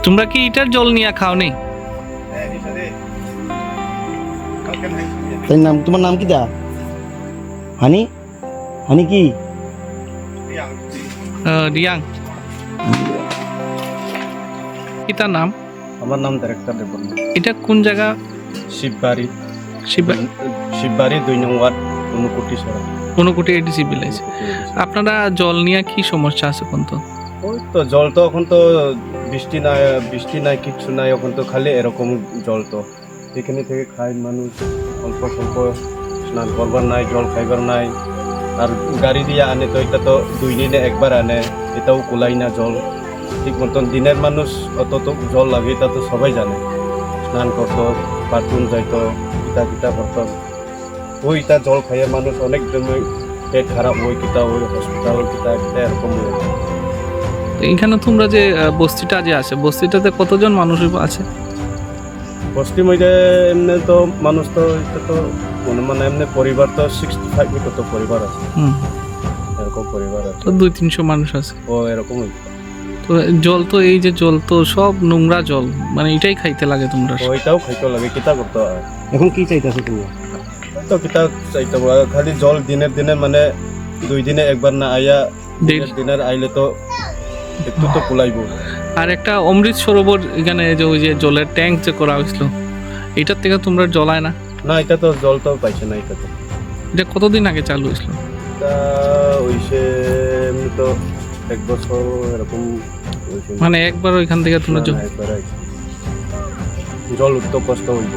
তোমরা কি এটার জল নিয়ে খাও নি? তাই নাম, তোমার নাম কি দা? হানি? হানি কি? রিয়াং কি তার নাম? আমার নাম ডাইরেক্টর দেববর্মা। এটা কোন জায়গা? শিববাড়ি, শিবা শিববাড়ি 2 নং ওয়ার্ড, ঊনকোটি সড়ক। Unakoti ADC village. আপনারা জল নিয়ে কি সমস্যা আছে কোন তো? ওই তো জল তো এখন তো বৃষ্টি নাই কিচ্ছু নাই, এখন তো খালি এরকম জল। তো এখানে থেকে খায় মানুষ, অল্প স্বল্প স্নান করবার নাই, জল খাইবার নাই। আর গাড়ি দিয়ে আনে তো এটা তো 2 দিনে একবার আনে, এটাও কুলাই না জল ঠিক মতন। দিনের মানুষ অত তো জল লাগে এটা তো সবাই জানে। স্নান করতো, বাথরুম যাইতো, কিতা করতো, ওইটা জল খাইয়ে মানুষ অনেক জন্যই পেট খারাপ হয়, কিতা ওই হসপিটাল কিতা এরকম হয়। তো এইখানে তোমরা যে বস্তিটা যে আছে, বস্তিটাতে কতজন মানুষ আছে? বস্তির মধ্যে এমনি তো মানুষ তো এটা তো মানে এমনি পরিবার তো 65 কত পরিবার আছে, এরকম পরিবার আছে। তো 200-300 মানুষ আছে। ও এরকমই। তো জল তো এই যে জল তো সব নোংরা জল, মানে এটাই খাইতে লাগে তোমরা। ওইটাও খাইতে লাগে, কিতা করতে হয়। এখন কি চাইতেছো তুমি? তো কিতা চাইতে হবে, খালি জল দিনের মানে 2 দিনে একবার না আইয়া দিনের আইলে তো একটু তো কুলাইব। আর একটা অমৃত সরোবর এখানে যে ওই যে জলের ট্যাঙ্ক যে করা হয়েছিল, এটার থেকে তোমরা জলায় না? না, এটা তো জল তো পাইছে না। এটা তো এটা কতদিন আগে চালু হয়েছিল? এটা হইছে এমনি তো 1 বছর এরকম হইছে। মানে একবার ওইখান থেকে তোমরা না, একবার আইছে। জল তো কষ্ট হইব।